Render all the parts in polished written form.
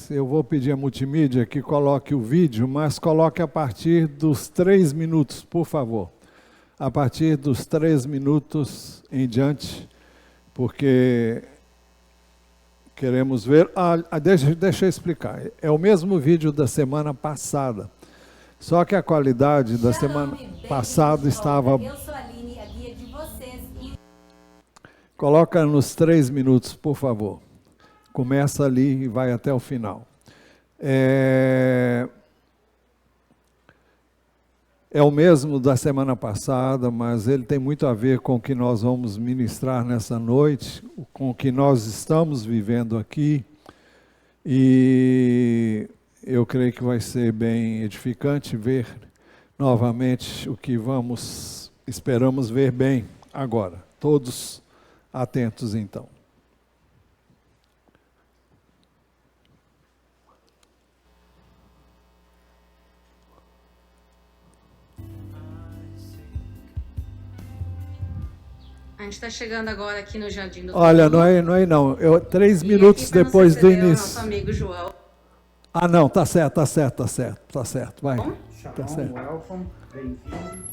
mais, eu vou pedir à multimídia que coloque o vídeo, mas coloque a partir dos 3 minutos, por favor. A partir dos 3 minutos em diante, porque queremos ver... deixa eu explicar. É o mesmo vídeo da semana passada, só que a qualidade da semana passada estava... Eu sou a Aline, a guia de vocês. Coloca nos 3 minutos, por favor. Começa ali e vai até o final. É o mesmo da semana passada, mas ele tem muito a ver com o que nós vamos ministrar nessa noite, com o que nós estamos vivendo aqui. E eu creio que vai ser bem edificante ver novamente o que esperamos ver bem agora. Todos atentos, então. A gente está chegando agora aqui no Jardim do Olha, não é não. 3 minutos depois do início. Nosso amigo João. Ah, não, tá certo, vai. Tá certo. Welcome, bem-vindo.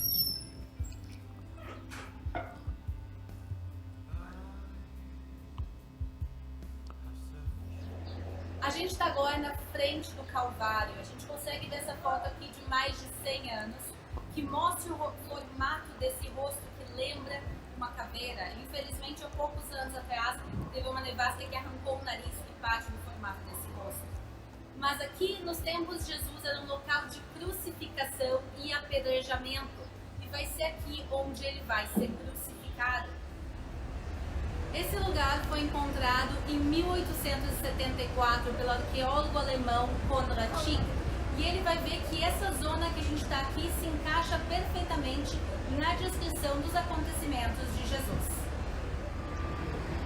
A gente está agora na frente do Calvário. A gente consegue ver essa foto aqui de mais de 100 anos, que mostra o formato desse rosto que lembra uma caveira. Infelizmente, há poucos anos atrás, teve uma nevasca que arrancou o nariz e parte do formato desse rosto. Mas aqui, nos tempos de Jesus, era um local de crucificação e apedrejamento. E vai ser aqui onde ele vai ser crucificado. Esse lugar foi encontrado em 1874 pelo arqueólogo alemão Konrad Schick. E ele vai ver que essa zona que a gente está aqui se encaixa perfeitamente na descrição dos acontecimentos de Jesus.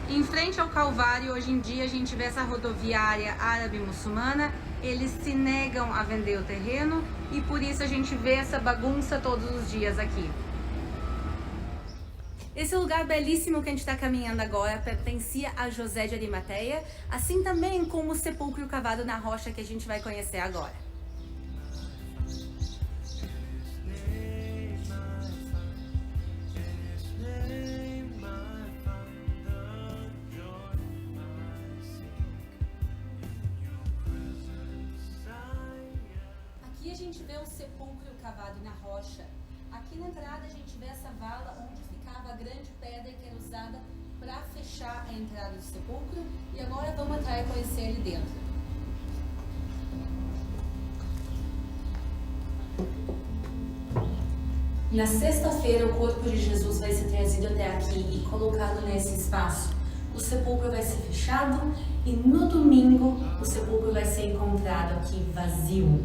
Em frente ao Calvário, hoje em dia, a gente vê essa rodoviária árabe-muçulmana. Eles se negam a vender o terreno e por isso a gente vê essa bagunça todos os dias aqui. Esse lugar belíssimo que a gente está caminhando agora pertencia a José de Arimateia, assim também como o sepulcro cavado na rocha que a gente vai conhecer agora. Aqui a gente vê um sepulcro cavado na rocha. Aqui na entrada a gente vê essa vala onde ficava a grande pedra que era usada para fechar a entrada do sepulcro. E agora vamos entrar e conhecer ele dentro. Na sexta-feira, o corpo de Jesus vai ser trazido até aqui e colocado nesse espaço. O sepulcro vai ser fechado e no domingo o sepulcro vai ser encontrado aqui vazio.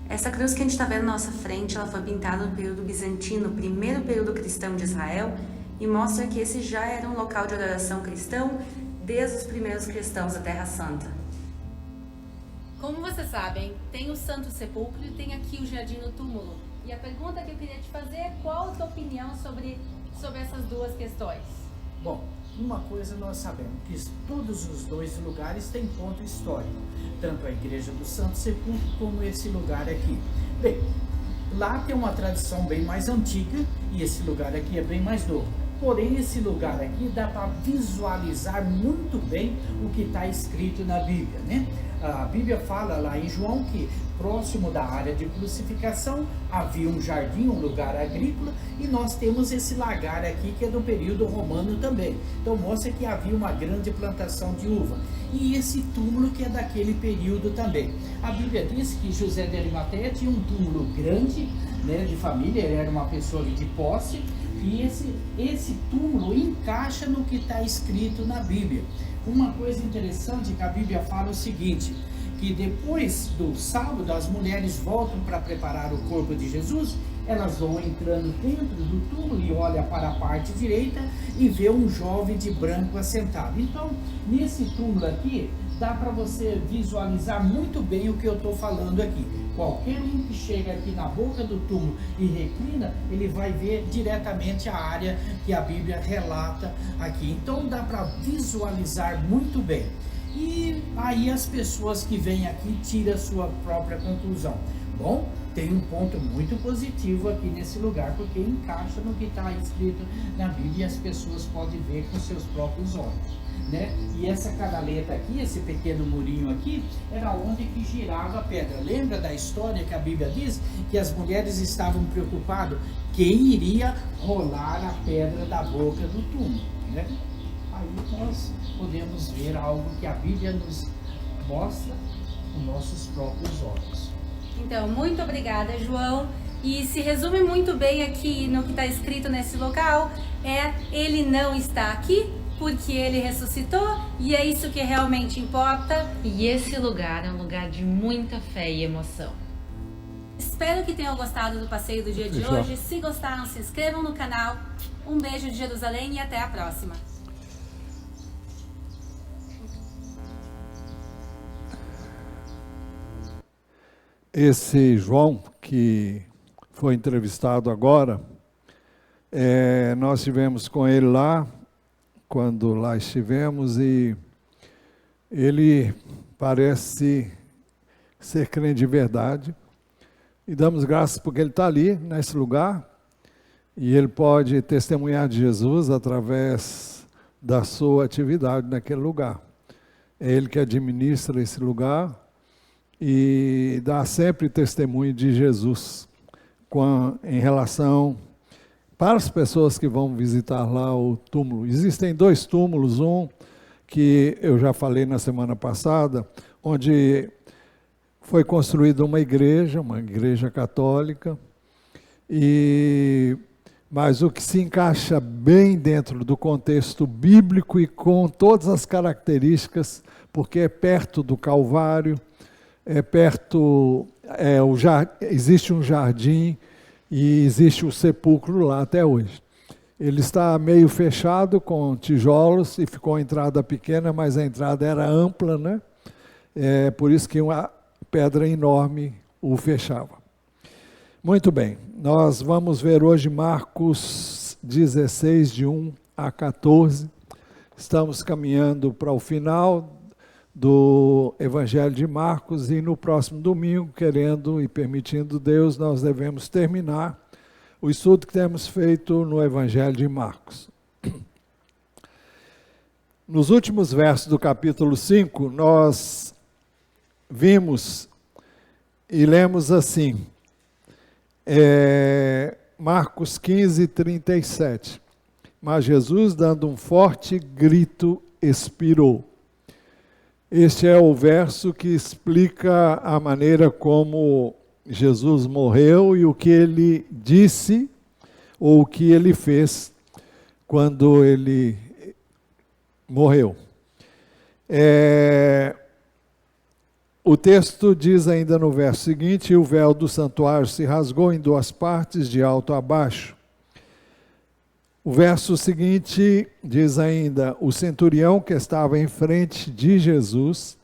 Essa cruz que a gente está vendo na nossa frente, ela foi pintada no período bizantino, primeiro período cristão de Israel, e mostra que esse já era um local de adoração cristão desde os primeiros cristãos da Terra Santa. Como vocês sabem, tem o Santo Sepulcro e tem aqui o Jardim do Túmulo. E a pergunta que eu queria te fazer é qual a tua opinião sobre essas duas questões? Bom, uma coisa nós sabemos, que todos os dois lugares têm ponto histórico, tanto a Igreja do Santo Sepulcro como esse lugar aqui. Bem, lá tem uma tradição bem mais antiga e esse lugar aqui é bem mais novo. Porém, esse lugar aqui dá para visualizar muito bem o que está escrito na Bíblia, né? A Bíblia fala lá em João que próximo da área de crucificação havia um jardim, um lugar agrícola, e nós temos esse lagar aqui que é do período romano também. Então mostra que havia uma grande plantação de uva. E esse túmulo que é daquele período também. A Bíblia diz que José de Arimateia tinha um túmulo grande, né, de família, ele era uma pessoa de posse, e esse túmulo encaixa no que está escrito na Bíblia. Uma coisa interessante que a Bíblia fala é o seguinte, que depois do sábado as mulheres voltam para preparar o corpo de Jesus, elas vão entrando dentro do túmulo e olham para a parte direita e vê um jovem de branco assentado. Então, nesse túmulo aqui, dá para você visualizar muito bem o que eu estou falando aqui. Qualquer um que chega aqui na boca do túmulo e reclina, ele vai ver diretamente a área que a Bíblia relata aqui. Então dá para visualizar muito bem. E aí as pessoas que vêm aqui tiram a sua própria conclusão. Bom, tem um ponto muito positivo aqui nesse lugar, porque encaixa no que está escrito na Bíblia e as pessoas podem ver com seus próprios olhos, né? E essa canaleta aqui, esse pequeno murinho aqui, era onde que girava a pedra. Lembra da história que a Bíblia diz? Que as mulheres estavam preocupadas quem iria rolar a pedra da boca do túmulo, né? Aí nós podemos ver algo que a Bíblia nos mostra com nossos próprios olhos. Então, muito obrigada, João. E se resume muito bem aqui no que está escrito nesse local, ele não está aqui porque ele ressuscitou, e é isso que realmente importa. E esse lugar é um lugar de muita fé e emoção. Espero que tenham gostado do passeio do dia de hoje. Se gostaram, se inscrevam no canal. Um beijo de Jerusalém e até a próxima. Esse João, que foi entrevistado agora, nós estivemos com ele lá, quando lá estivemos, e ele parece ser crente de verdade, e damos graças porque ele está ali, nesse lugar, e ele pode testemunhar de Jesus através da sua atividade naquele lugar. É ele que administra esse lugar, e dá sempre testemunho de Jesus em relação para as pessoas que vão visitar lá o túmulo. Existem 2 túmulos, um que eu já falei na semana passada, onde foi construída uma igreja católica, mas o que se encaixa bem dentro do contexto bíblico e com todas as características, porque é perto do Calvário, existe um jardim e existe o sepulcro lá até hoje. Ele está meio fechado com tijolos e ficou a entrada pequena, mas a entrada era ampla, né? Por isso que uma pedra enorme o fechava. Muito bem, nós vamos ver hoje Marcos 16, de 1 a 14. Estamos caminhando para o final do Evangelho de Marcos, e no próximo domingo, querendo e permitindo Deus, nós devemos terminar o estudo que temos feito no Evangelho de Marcos. Nos últimos versos do capítulo 5, nós vimos e lemos assim, Marcos 15, 37. Mas Jesus, dando um forte grito, expirou. Este é o verso que explica a maneira como Jesus morreu e o que ele disse ou o que ele fez quando ele morreu. O texto diz ainda no verso seguinte: o véu do santuário se rasgou em 2 partes, de alto a baixo. O verso seguinte diz ainda: o centurião que estava em frente de Jesus,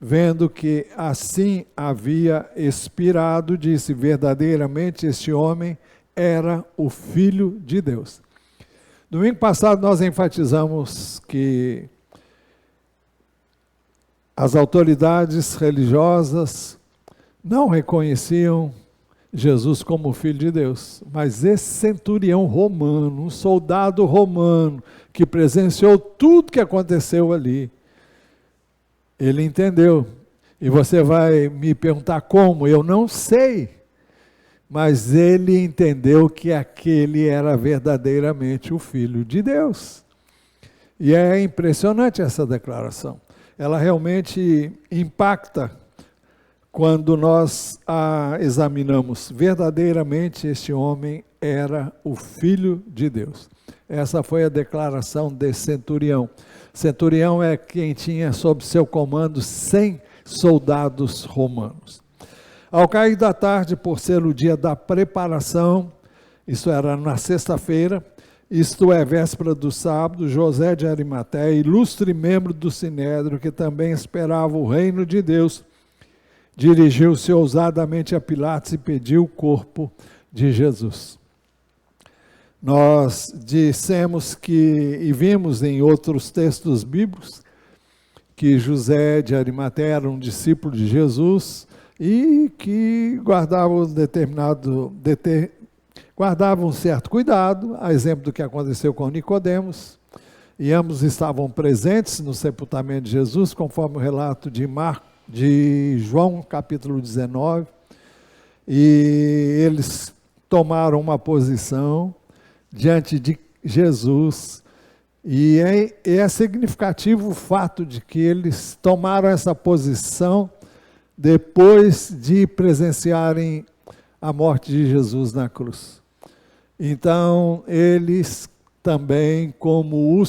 vendo que assim havia expirado, disse: verdadeiramente este homem era o Filho de Deus. Domingo passado nós enfatizamos que as autoridades religiosas não reconheciam Jesus como Filho de Deus, mas esse centurião romano, um soldado romano, que presenciou tudo que aconteceu ali, ele entendeu. E você vai me perguntar como? Eu não sei, mas ele entendeu que aquele era verdadeiramente o Filho de Deus. E é impressionante essa declaração. Ela realmente impacta quando nós a examinamos. Verdadeiramente este homem era o Filho de Deus. Essa foi a declaração desse centurião. Centurião é quem tinha sob seu comando 100 soldados romanos. Ao cair da tarde, por ser o dia da preparação, isso era na sexta-feira, isto é, véspera do sábado, José de Arimateia, ilustre membro do Sinédrio, que também esperava o reino de Deus, dirigiu-se ousadamente a Pilatos e pediu o corpo de Jesus. Nós dissemos que, e vimos em outros textos bíblicos, que José de Arimateia era um discípulo de Jesus e que guardava um certo cuidado, a exemplo do que aconteceu com Nicodemos, e ambos estavam presentes no sepultamento de Jesus, conforme o relato de João, capítulo 19, e eles tomaram uma posição diante de Jesus, e é significativo o fato de que eles tomaram essa posição depois de presenciarem a morte de Jesus na cruz. Então, eles também, como o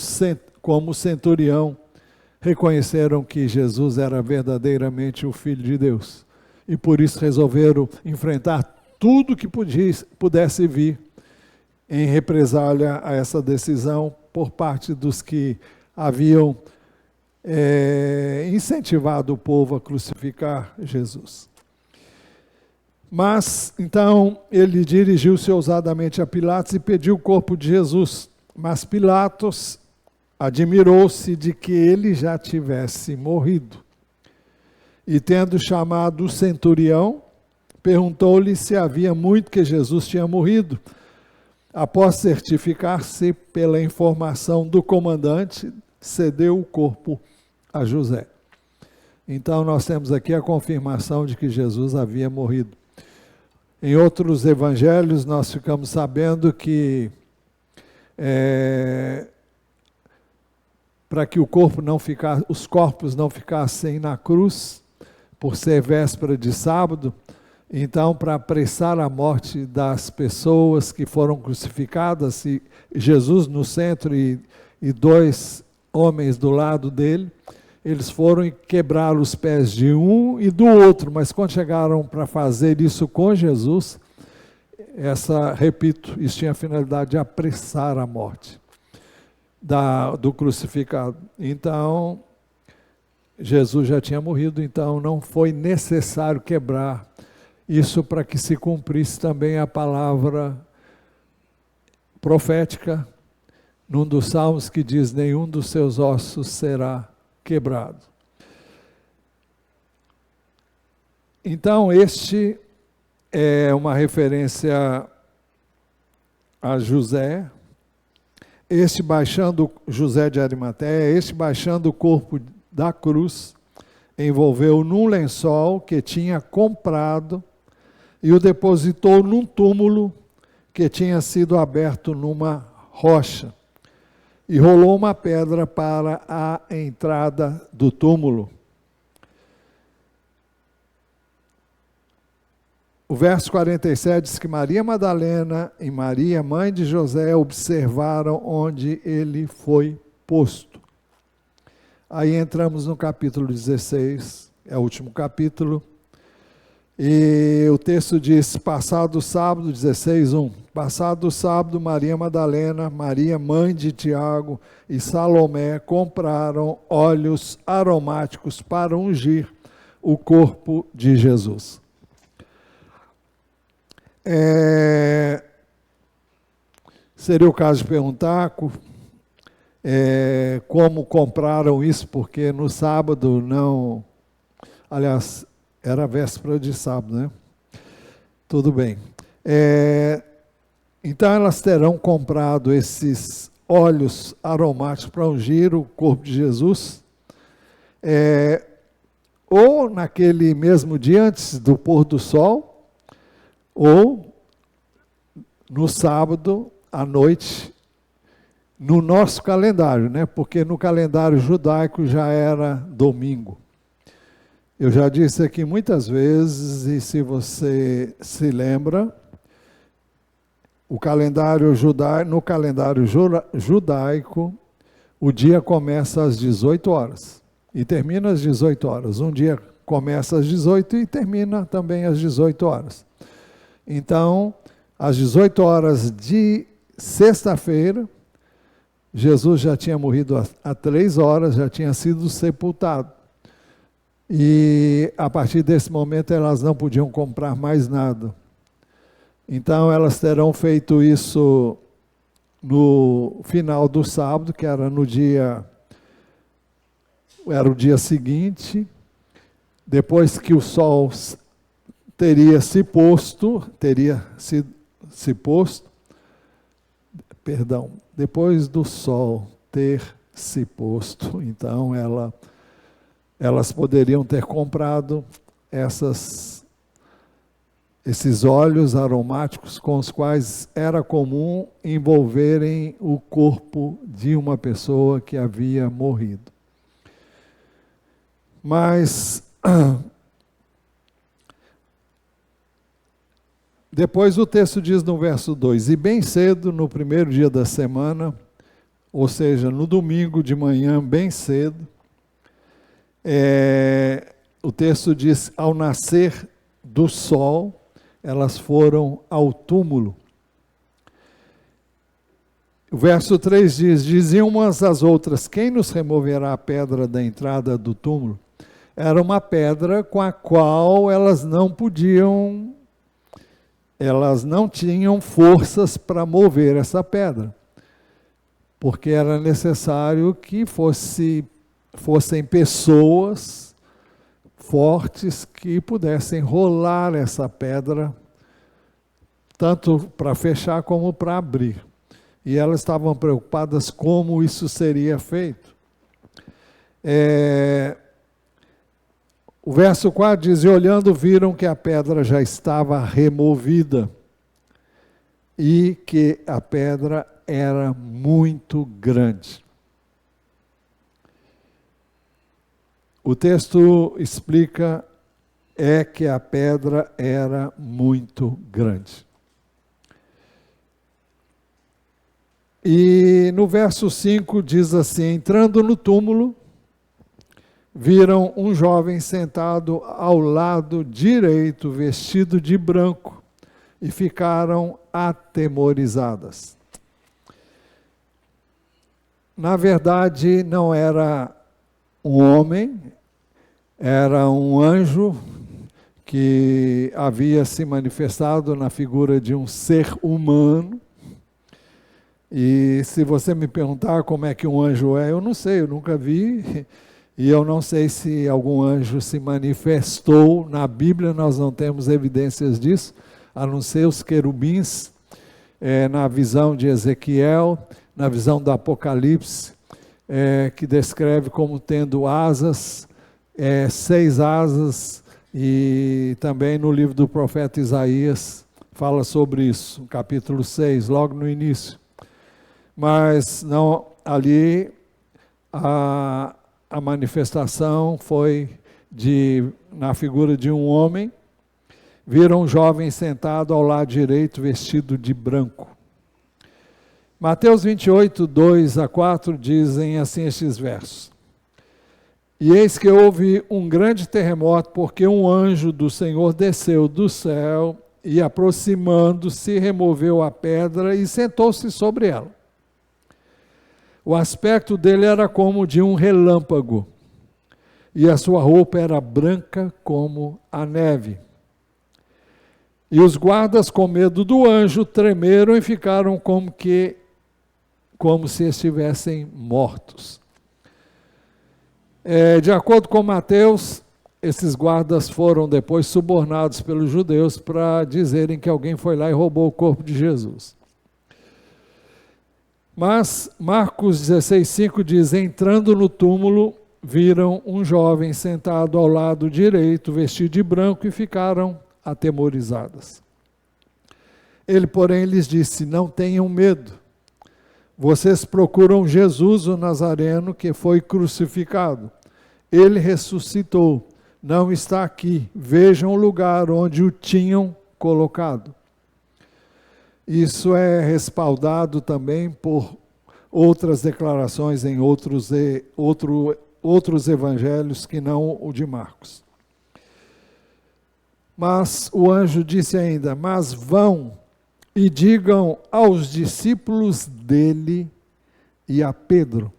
centurião, reconheceram que Jesus era verdadeiramente o Filho de Deus. E por isso resolveram enfrentar tudo que pudesse vir em represália a essa decisão por parte dos que haviam incentivado o povo a crucificar Jesus. Mas, então, ele dirigiu-se ousadamente a Pilatos e pediu o corpo de Jesus. Mas Pilatos admirou-se de que ele já tivesse morrido. E tendo chamado o centurião, perguntou-lhe se havia muito que Jesus tinha morrido. Após certificar-se pela informação do comandante, cedeu o corpo a José. Então nós temos aqui a confirmação de que Jesus havia morrido. Em outros evangelhos nós ficamos sabendo que para que os corpos não ficassem na cruz, por ser véspera de sábado, então, para apressar a morte das pessoas que foram crucificadas, e Jesus no centro e 2 homens do lado dele, eles foram e quebraram os pés de um e do outro, mas quando chegaram para fazer isso com Jesus, repito, isso tinha a finalidade de apressar a morte do crucificado. Então, Jesus já tinha morrido, então não foi necessário quebrar isso para que se cumprisse também a palavra profética num dos salmos que diz: nenhum dos seus ossos será quebrado. Então, este é uma referência a José, José de Arimateia, baixando o corpo da cruz, envolveu num lençol que tinha comprado e o depositou num túmulo que tinha sido aberto numa rocha. E rolou uma pedra para a entrada do túmulo. O verso 47 diz que Maria Madalena e Maria, mãe de José, observaram onde ele foi posto. Aí entramos no capítulo 16, é o último capítulo, e o texto diz: passado o sábado, 16:1, passado o sábado, Maria Madalena, Maria, mãe de Tiago e Salomé compraram óleos aromáticos para ungir o corpo de Jesus. Seria o caso de perguntar como compraram isso, porque no sábado não... Aliás, era véspera de sábado, né? Tudo bem. Então elas terão comprado esses óleos aromáticos para ungir o corpo de Jesus, ou naquele mesmo dia antes do pôr do sol, ou no sábado à noite, no nosso calendário, né? Porque no calendário judaico já era domingo. Eu já disse aqui muitas vezes, e se você se lembra, no calendário judaico, o dia começa às 18 horas e termina às 18 horas. Um dia começa às 18 e termina também às 18 horas. Então, às 18 horas de sexta-feira, Jesus já tinha morrido há 3 horas, já tinha sido sepultado. E a partir desse momento elas não podiam comprar mais nada. Então elas terão feito isso no final do sábado, que era no dia era o dia seguinte, depois que o sol teria se posto, depois do sol ter se posto, então elas poderiam ter comprado esses óleos aromáticos com os quais era comum envolverem o corpo de uma pessoa que havia morrido. Mas depois o texto diz no verso 2, e bem cedo, no primeiro dia da semana, ou seja, no domingo de manhã, bem cedo, o texto diz, ao nascer do sol, elas foram ao túmulo. O verso 3 diz, diziam umas às outras, quem nos removerá a pedra da entrada do túmulo? Era uma pedra com a qual elas não tinham forças para mover essa pedra, porque era necessário que fossem pessoas fortes que pudessem rolar essa pedra, tanto para fechar como para abrir. E elas estavam preocupadas como isso seria feito. O verso 4 diz, e olhando viram que a pedra já estava removida e que a pedra era muito grande. O texto explica que a pedra era muito grande. E no verso 5 diz assim, entrando no túmulo, viram um jovem sentado ao lado direito, vestido de branco, e ficaram atemorizadas. Na verdade, não era um homem, era um anjo que havia se manifestado na figura de um ser humano. E se você me perguntar como é que um anjo é, eu não sei, eu nunca vi. E eu não sei se algum anjo se manifestou. Na Bíblia nós não temos evidências disso, a não ser os querubins, na visão de Ezequiel, na visão do Apocalipse, que descreve como tendo asas, 6 asas, e também no livro do profeta Isaías fala sobre isso, no capítulo 6, logo no início. Mas não, ali a manifestação foi na figura de um homem. Viram um jovem sentado ao lado direito, vestido de branco. Mateus 28, 2-4 dizem assim estes versos. E eis que houve um grande terremoto, porque um anjo do Senhor desceu do céu e, aproximando-se, removeu a pedra e sentou-se sobre ela. O aspecto dele era como de um relâmpago, e a sua roupa era branca como a neve. E os guardas, com medo do anjo, tremeram e ficaram como se estivessem mortos. De acordo com Mateus, esses guardas foram depois subornados pelos judeus para dizerem que alguém foi lá e roubou o corpo de Jesus. Mas Marcos 16,5 diz, entrando no túmulo, viram um jovem sentado ao lado direito, vestido de branco, e ficaram atemorizadas. Ele, porém, lhes disse, não tenham medo. Vocês procuram Jesus, o Nazareno, que foi crucificado. Ele ressuscitou, não está aqui. Vejam o lugar onde o tinham colocado. Isso é respaldado também por outras declarações em outros evangelhos que não o de Marcos. Mas o anjo disse ainda, mas vão e digam aos discípulos dele e a Pedro.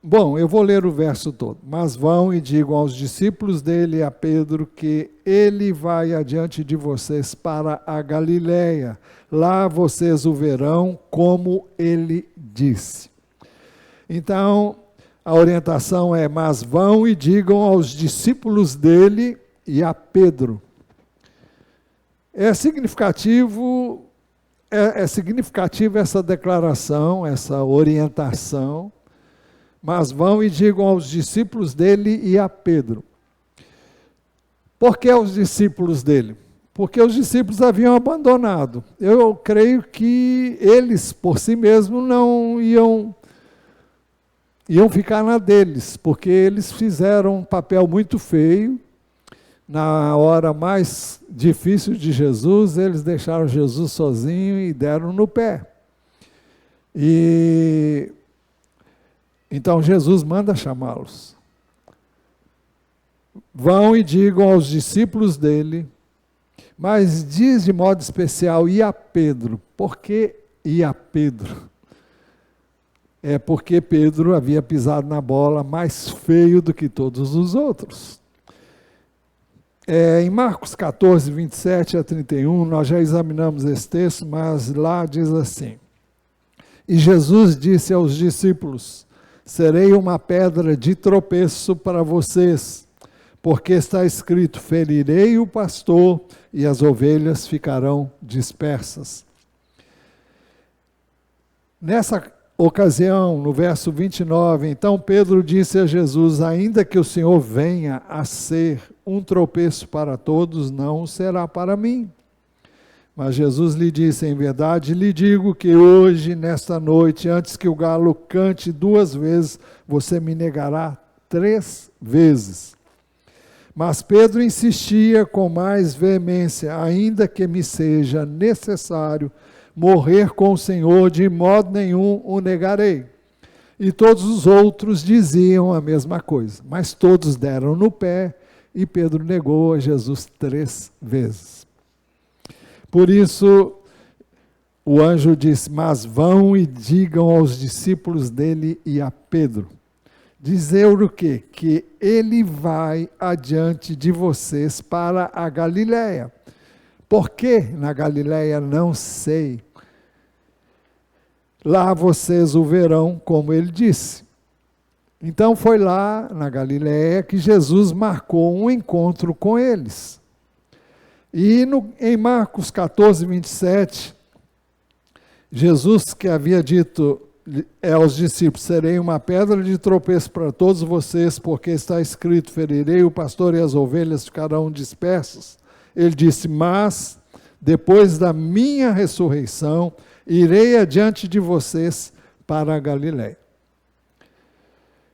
Bom, eu vou ler o verso todo. Mas vão e digam aos discípulos dele e a Pedro que ele vai adiante de vocês para a Galileia. lá vocês o verão como ele disse. Então, a orientação é: mas vão e digam aos discípulos dele e a Pedro. É significativa essa declaração, essa orientação, mas vão e digam aos discípulos dele e a Pedro. Por que aos discípulos dele? Porque os discípulos haviam abandonado. Eu creio que eles, por si mesmos, não iam ficar na deles, porque eles fizeram um papel muito feio. Na hora mais difícil de Jesus, eles deixaram Jesus sozinho e deram no pé. E então Jesus manda chamá-los. Vão e digam aos discípulos dele, mas diz de modo especial, e a Pedro. Por que e a Pedro? É porque Pedro havia pisado na bola mais feio do que todos os outros. Em Marcos 14, 27 a 31, nós já examinamos esse texto, mas lá diz assim: e Jesus disse aos discípulos: serei uma pedra de tropeço para vocês, porque está escrito: ferirei o pastor e as ovelhas ficarão dispersas. Nessa ocasião, no verso 29, então Pedro disse a Jesus: ainda que o Senhor venha a ser um tropeço para todos, não será para mim. Mas Jesus lhe disse: em verdade lhe digo que hoje, nesta noite, antes que o galo cante 2 vezes, você me negará 3 vezes. Mas Pedro insistia com mais veemência: ainda que me seja necessário morrer com o Senhor, de modo nenhum o negarei. E todos os outros diziam a mesma coisa, mas todos deram no pé, e Pedro negou a Jesus 3 vezes. Por isso, o anjo disse: mas vão e digam aos discípulos dele e a Pedro. Dizer o quê? Que ele vai adiante de vocês para a Galiléia. Por que na Galiléia? Não sei. Lá vocês o verão, como ele disse. Então foi lá na Galiléia que Jesus marcou um encontro com eles. E em Marcos 14, 27, Jesus, que havia dito aos discípulos: serei uma pedra de tropeço para todos vocês, porque está escrito: ferirei o pastor e as ovelhas ficarão dispersas. Ele disse: mas depois da minha ressurreição, irei adiante de vocês para a Galiléia.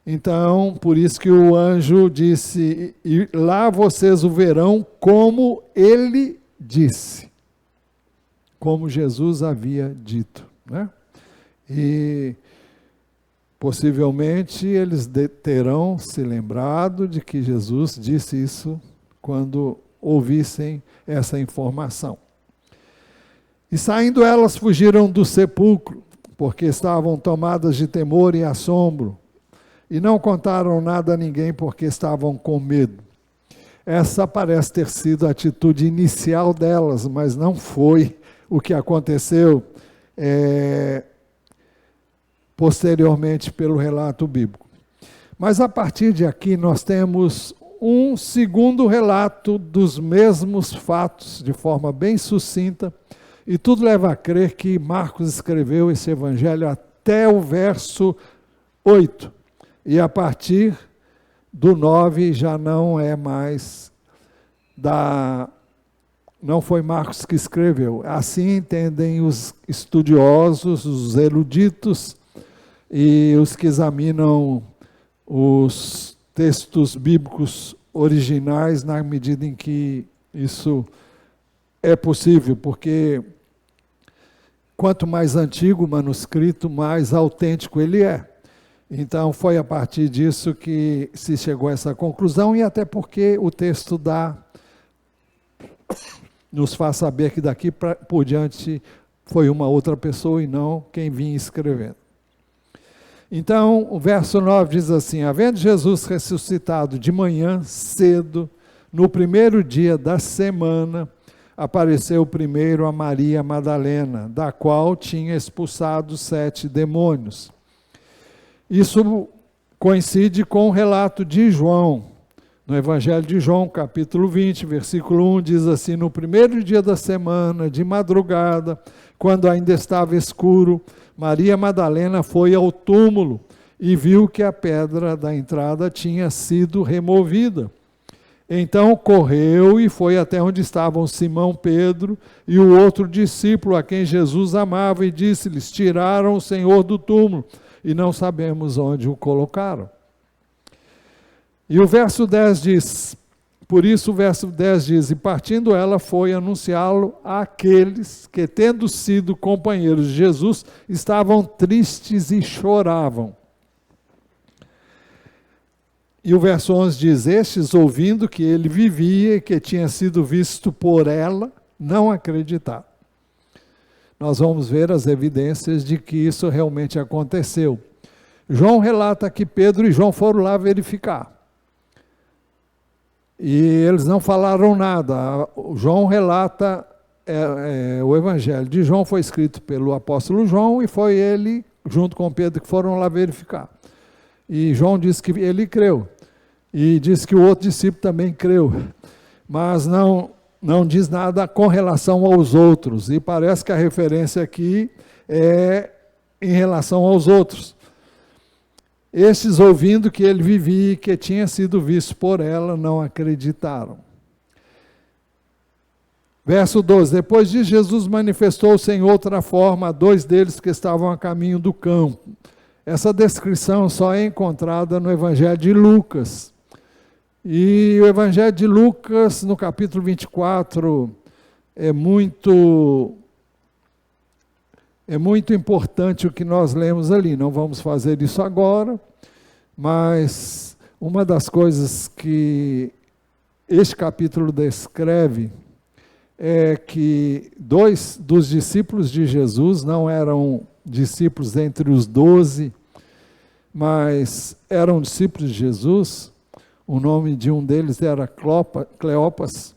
Então, por isso que o anjo disse: e lá vocês o verão como ele disse, como Jesus havia dito, né? E possivelmente eles terão se lembrado de que Jesus disse isso quando ouvissem essa informação. E saindo elas fugiram do sepulcro, porque estavam tomadas de temor e assombro, e não contaram nada a ninguém, porque estavam com medo. Essa parece ter sido a atitude inicial delas, mas não foi o que aconteceu posteriormente pelo relato bíblico. Mas a partir de aqui nós temos um segundo relato dos mesmos fatos, de forma bem sucinta, e tudo leva a crer que Marcos escreveu esse evangelho até o verso 8. E a partir do 9 já não é mais não foi Marcos que escreveu. Assim entendem os estudiosos, os eruditos e os que examinam os textos bíblicos originais, na medida em que isso é possível, porque quanto mais antigo o manuscrito, mais autêntico ele é. Então foi a partir disso que se chegou a essa conclusão, e até porque o texto nos faz saber que daqui por diante foi uma outra pessoa e não quem vinha escrevendo. Então, o verso 9 diz assim: havendo Jesus ressuscitado de manhã cedo, no primeiro dia da semana, apareceu primeiro a Maria Madalena, da qual tinha expulsado 7 demônios. Isso coincide com o relato de João. No Evangelho de João, capítulo 20, versículo 1, diz assim: no primeiro dia da semana, de madrugada, quando ainda estava escuro, Maria Madalena foi ao túmulo e viu que a pedra da entrada tinha sido removida. Então correu e foi até onde estavam Simão Pedro e o outro discípulo a quem Jesus amava e disse-lhes: tiraram o Senhor do túmulo e não sabemos onde o colocaram. E o verso 10 diz, por isso o verso 10 diz: e partindo ela foi anunciá-lo àqueles que, tendo sido companheiros de Jesus, estavam tristes e choravam. E o verso 11 diz: estes, ouvindo que ele vivia e que tinha sido visto por ela, não acreditaram. Nós vamos ver as evidências de que isso realmente aconteceu. João relata que Pedro e João foram lá verificar. E eles não falaram nada. João relata, o Evangelho de João foi escrito pelo apóstolo João e foi ele, junto com Pedro, que foram lá verificar. E João disse que ele creu. E diz que o outro discípulo também creu, mas não diz nada com relação aos outros, e parece que a referência aqui é em relação aos outros. Estes, ouvindo que ele vivia e que tinha sido visto por ela, não acreditaram. Verso 12, depois disso Jesus manifestou-se em outra forma a 2 deles que estavam a caminho do campo. Essa descrição só é encontrada no Evangelho de Lucas. E o Evangelho de Lucas, no capítulo 24, é muito importante o que nós lemos ali. Não vamos fazer isso agora, mas uma das coisas que este capítulo descreve é que 2 dos discípulos de Jesus não eram discípulos entre os 12, mas eram discípulos de Jesus. O nome de um deles era Cleopas.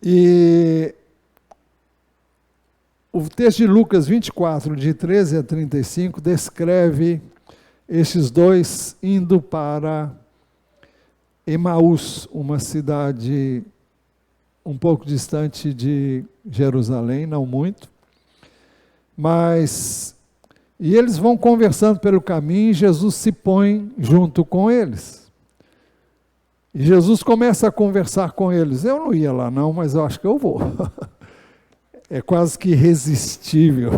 E o texto de Lucas 24, de 13 a 35, descreve estes 2 indo para Emaús, uma cidade um pouco distante de Jerusalém, não muito. E eles vão conversando pelo caminho e Jesus se põe junto com eles. E Jesus começa a conversar com eles. Eu não ia lá não, mas eu acho que eu vou. É quase que irresistível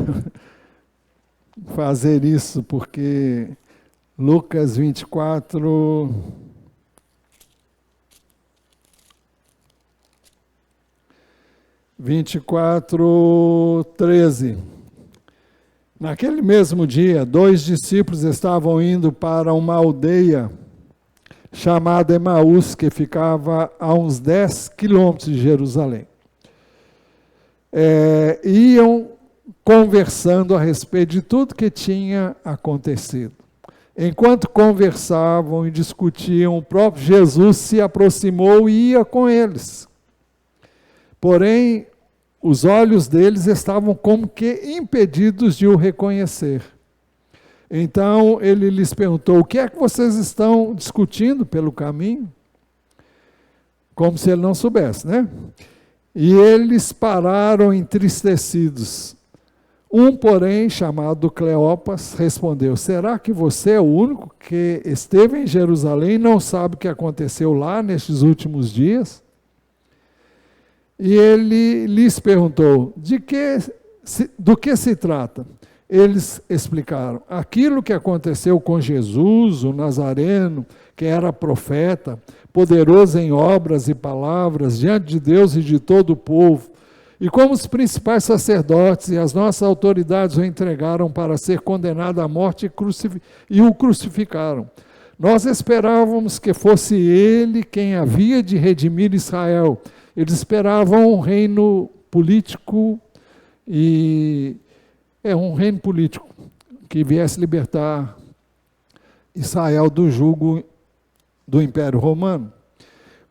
fazer isso, porque Lucas 24... (24, 13). Naquele mesmo dia, 2 discípulos estavam indo para uma aldeia chamada Emaús, que ficava a uns 10 quilômetros de Jerusalém. Iam conversando a respeito de tudo que tinha acontecido. Enquanto conversavam e discutiam, o próprio Jesus se aproximou e ia com eles. Porém, os olhos deles estavam como que impedidos de o reconhecer. Então, ele lhes perguntou: o que é que vocês estão discutindo pelo caminho? Como se ele não soubesse, né? E eles pararam entristecidos. Um, porém, chamado Cleopas, respondeu: será que você é o único que esteve em Jerusalém e não sabe o que aconteceu lá nestes últimos dias? E ele lhes perguntou: do que se trata? Eles explicaram: aquilo que aconteceu com Jesus, o Nazareno, que era profeta, poderoso em obras e palavras, diante de Deus e de todo o povo, e como os principais sacerdotes e as nossas autoridades o entregaram para ser condenado à morte e o crucificaram. Nós esperávamos que fosse ele quem havia de redimir Israel. Eles esperavam um reino político um reino político que viesse libertar Israel do jugo do Império Romano.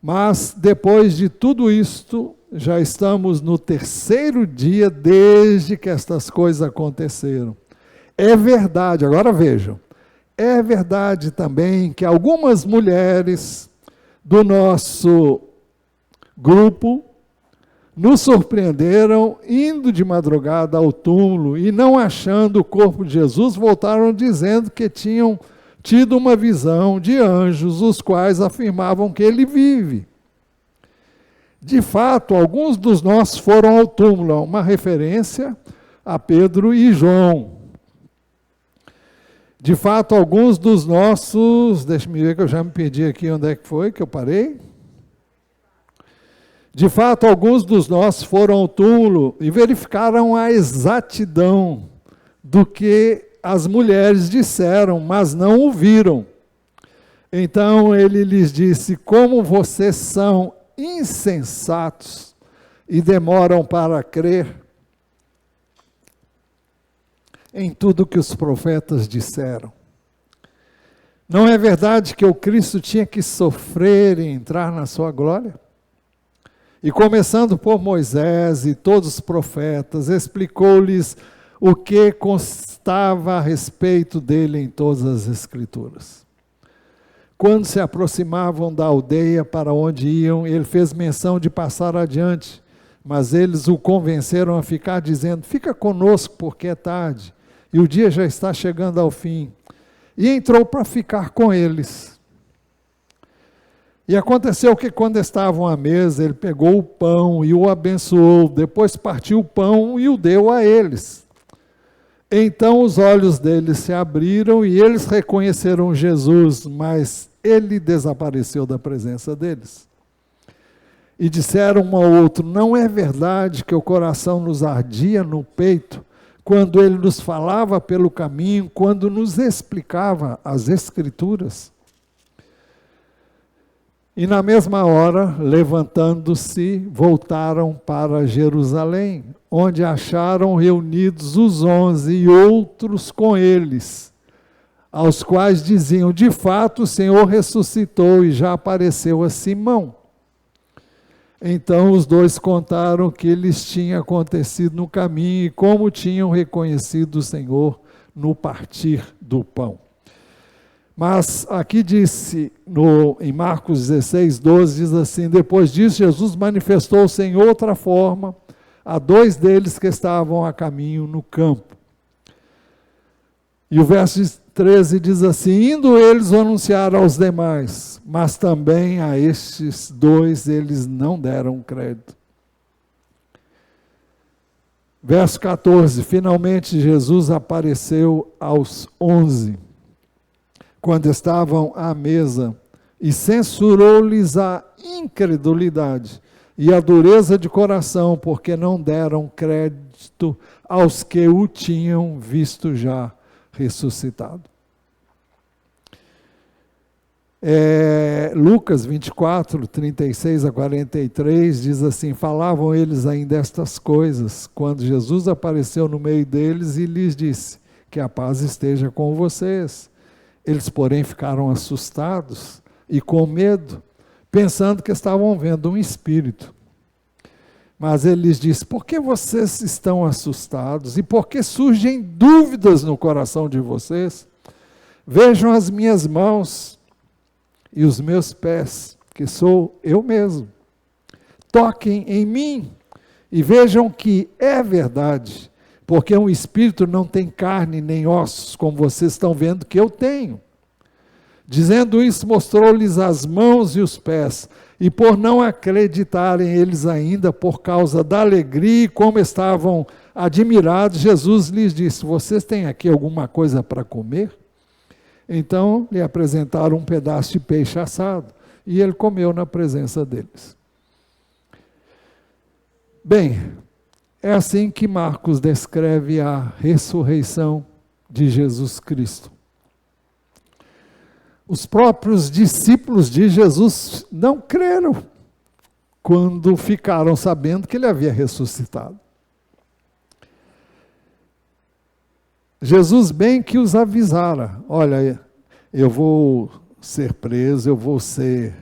Mas, depois de tudo isto, já estamos no 3º dia desde que estas coisas aconteceram. É verdade, agora vejam, é verdade também que algumas mulheres do nosso grupo nos surpreenderam indo de madrugada ao túmulo e, não achando o corpo de Jesus, voltaram dizendo que tinham tido uma visão de anjos, os quais afirmavam que ele vive. De fato, alguns dos nossos foram ao túmulo, uma referência a Pedro e João. De fato, alguns dos nossos, deixa-me ver que eu já me perdi aqui, onde é que foi que eu parei? De fato, alguns dos nossos foram ao túmulo e verificaram a exatidão do que as mulheres disseram, mas não o viram. Então ele lhes disse: como vocês são insensatos e demoram para crer em tudo que os profetas disseram. Não é verdade que o Cristo tinha que sofrer e entrar na sua glória? E começando por Moisés e todos os profetas, explicou-lhes o que constava a respeito dele em todas as Escrituras. Quando se aproximavam da aldeia para onde iam, ele fez menção de passar adiante, mas eles o convenceram a ficar, dizendo: fica conosco, porque é tarde, e o dia já está chegando ao fim. E entrou para ficar com eles. E aconteceu que, quando estavam à mesa, ele pegou o pão e o abençoou, depois partiu o pão e o deu a eles. Então os olhos deles se abriram e eles reconheceram Jesus, mas ele desapareceu da presença deles. E disseram um ao outro: não é verdade que o coração nos ardia no peito, quando ele nos falava pelo caminho, quando nos explicava as Escrituras? E na mesma hora, levantando-se, voltaram para Jerusalém, onde acharam reunidos os 11 e outros com eles, aos quais diziam: de fato o Senhor ressuscitou e já apareceu a Simão. Então os dois contaram o que lhes tinha acontecido no caminho e como tinham reconhecido o Senhor no partir do pão. Mas aqui disse, em Marcos 16, 12, diz assim: depois disso Jesus manifestou-se em outra forma a 2 deles que estavam a caminho no campo. E o verso 13 diz assim: indo eles anunciaram aos demais, mas também a estes 2 eles não deram crédito. Verso 14: finalmente Jesus apareceu aos 11, quando estavam à mesa, e censurou-lhes a incredulidade e a dureza de coração, porque não deram crédito aos que o tinham visto já ressuscitado. Lucas 24, 36 a 43, diz assim: falavam eles ainda estas coisas, quando Jesus apareceu no meio deles e lhes disse: que a paz esteja com vocês. Eles, porém, ficaram assustados e com medo, pensando que estavam vendo um espírito. Mas ele lhes disse: por que vocês estão assustados? E por que surgem dúvidas no coração de vocês? Vejam as minhas mãos e os meus pés, que sou eu mesmo. Toquem em mim e vejam que é verdade. Porque um espírito não tem carne nem ossos, como vocês estão vendo que eu tenho. Dizendo isso, mostrou-lhes as mãos e os pés. E por não acreditarem eles ainda, por causa da alegria e como estavam admirados, Jesus lhes disse: vocês têm aqui alguma coisa para comer? Então lhe apresentaram um pedaço de peixe assado, e ele comeu na presença deles. Bem, é assim que Marcos descreve a ressurreição de Jesus Cristo. Os próprios discípulos de Jesus não creram quando ficaram sabendo que ele havia ressuscitado. Jesus bem que os avisara: olha, eu vou ser preso, eu vou ser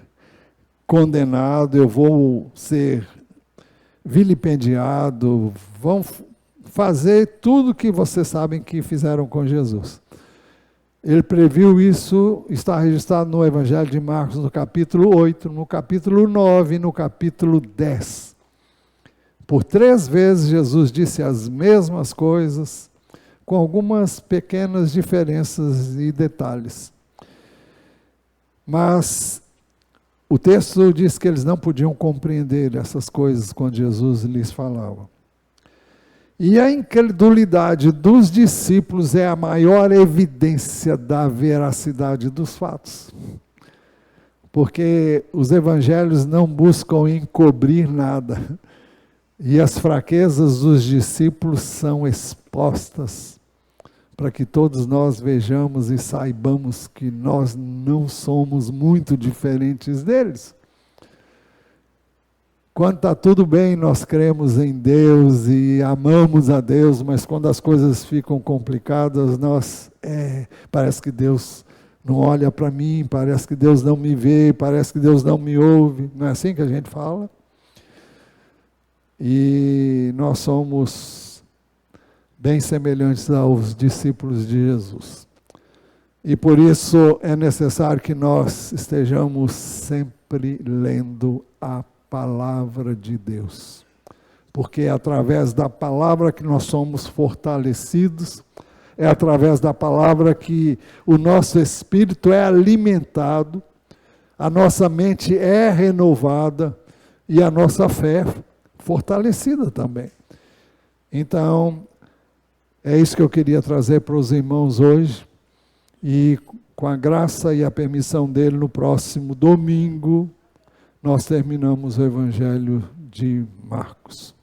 condenado, eu vou ser vilipendiado, vão fazer tudo que vocês sabem que fizeram com Jesus. Ele previu isso, está registrado no Evangelho de Marcos, no capítulo 8, no capítulo 9 e no capítulo 10. Por 3 vezes Jesus disse as mesmas coisas, com algumas pequenas diferenças e detalhes. Mas o texto diz que eles não podiam compreender essas coisas quando Jesus lhes falava. E a incredulidade dos discípulos é a maior evidência da veracidade dos fatos. Porque os evangelhos não buscam encobrir nada. E as fraquezas dos discípulos são expostas para que todos nós vejamos e saibamos que nós não somos muito diferentes deles. Quando está tudo bem, nós cremos em Deus e amamos a Deus, mas quando as coisas ficam complicadas, parece que Deus não olha para mim, parece que Deus não me vê, parece que Deus não me ouve. Não é assim que a gente fala? E nós somos bem semelhantes aos discípulos de Jesus. E por isso é necessário que nós estejamos sempre lendo a palavra de Deus, porque é através da palavra que nós somos fortalecidos, é através da palavra que o nosso espírito é alimentado, a nossa mente é renovada e a nossa fé fortalecida também. Então, é isso que eu queria trazer para os irmãos hoje, e com a graça e a permissão dele, no próximo domingo, nós terminamos o Evangelho de Marcos.